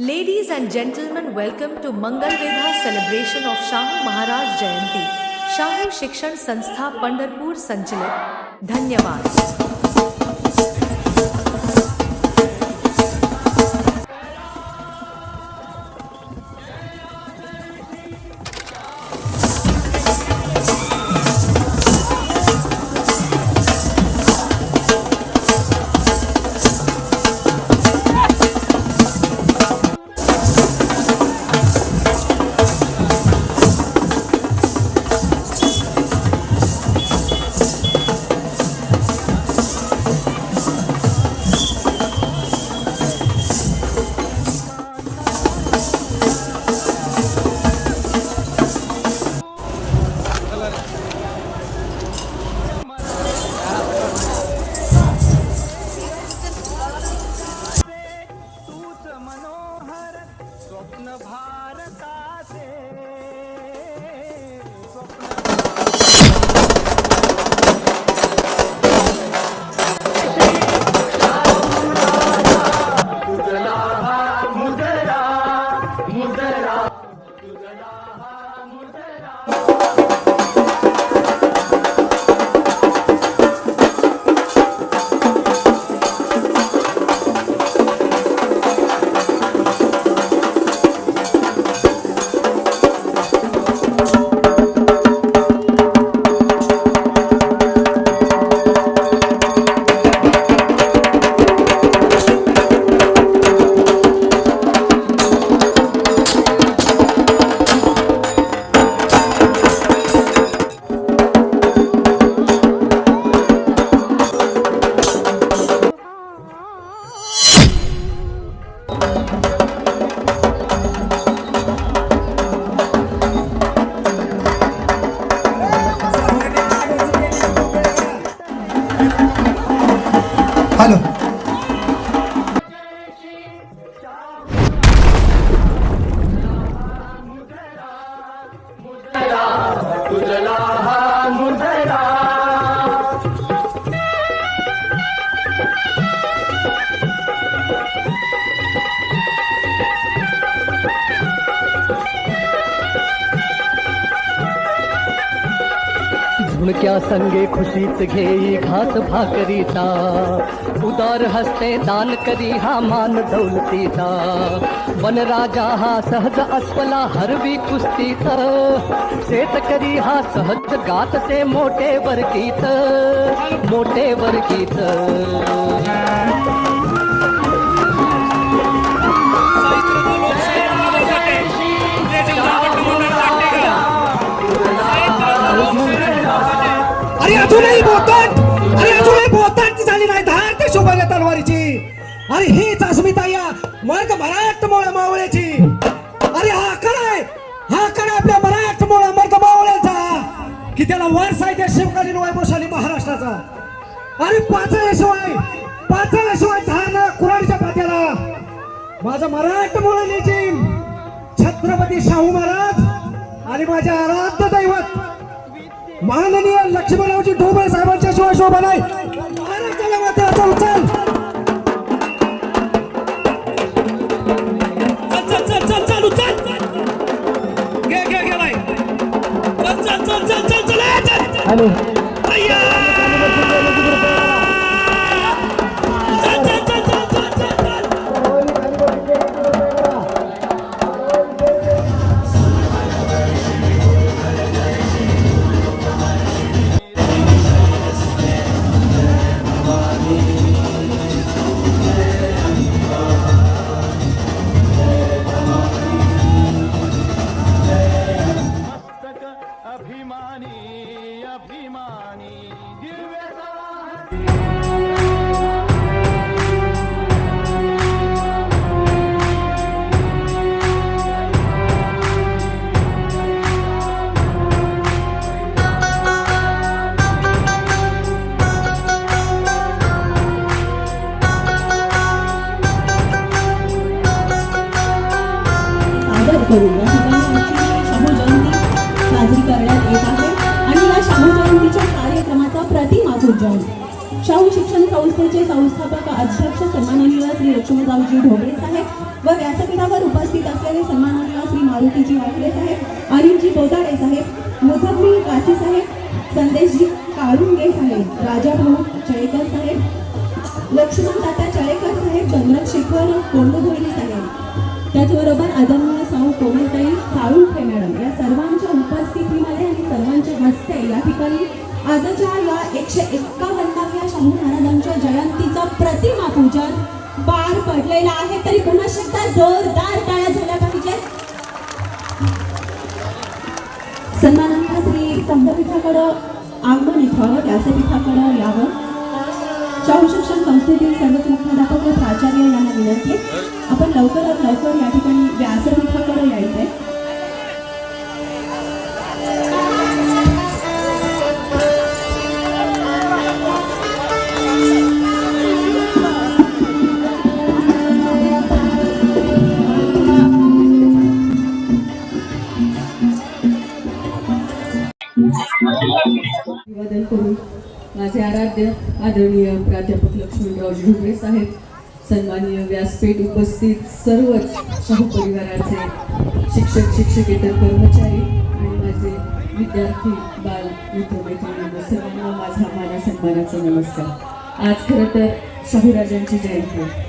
Ladies and gentlemen, welcome to Mangal Vedha celebration of Shahu Maharaj Jayanti. Shahu शिक्षण संस्था पंढरपूर संचलित. धन्यवाद. झुणक्या संगे खुशीत घेई घास भाकरीचा, उदार हस्ते दान करी हा मान दौलतीचा. वनराजा हा सहज अस्वला हरवी कुस्तीत, शेतकरी हा सहज गात ते मोठे वर्गीत, मोठे वर्गीत. अजूनही बोलतात झाली नाही धार ते शोभाल्या तलवारीची. अरे हीच अस्मिता या मर्द मराठ मोळ्या मावळ्याची. अरे हा कडे आपल्या मराठ मोळ्या मर्द मावळ्याचा की त्याला वारसा आहे त्या शिवकालीन वैभवशाली महाराष्ट्राचा. अरे पाचव्याशिवाय धार ना कुऱ्हाडीच्या पात्याला. माझा मराठ मोळ्याची छत्रपती शाहू महाराज आणि माझ्या आराध्य दैवत माननीय लक्ष्मणरावजी ढोबळे साहेबांच्या शिवाय शोभा नाही. महाराष्ट्राला मात्र चल चल चल चल चल चल चल घे घे घे बाई चल चल चल चल चल चल हॅलो अय्या चल चल चल चल चल चल करून या ठिकाणी शाहू जयंती साजरी करण्यात येत आहे आणि या शाहू जयंतीच्या कार्यक्रमाचा प्रतिमापूजन शाहू शिक्षण संस्थेचे संस्थापक अध्यक्ष सन्माननीय श्री लक्ष्मणरावजी ढोबळे साहेब व व्यासपीठावर 151व्या शाहू महाराजांच्या जयंतीचा प्रतिमा पूजन पार पडलेला आहे. तरी पुन्हा एकदा जोरदार टाळ्या झाल्या पाहिजेत. सन्मानांना श्री संघपीठाकडं आगमन इथं व्यासपीठाकडं यावं. शाहू शिक्षण संस्थेतील सर्वच मुख्याध्यापक व प्राचार्य यांना विनंती आहे, आपण लवकरात लवकर या ठिकाणी व्यासपीठाकडे यायचंय. अभिवादन करून माझे आराध्य आदरणीय प्राध्यापक लक्ष्मणराव ढुबळे साहेब, सन्माननीय व्यासपीठ उपस्थित सर्वच शाहू परिवाराचे शिक्षक शिक्षकेतर कर्मचारी आणि माझे विद्यार्थी बाल मित्रमैत्रिणी सर्वांना माझा माना सन्मानाचा नमस्कार. आज खरं तर शाहूराजांची जयंती.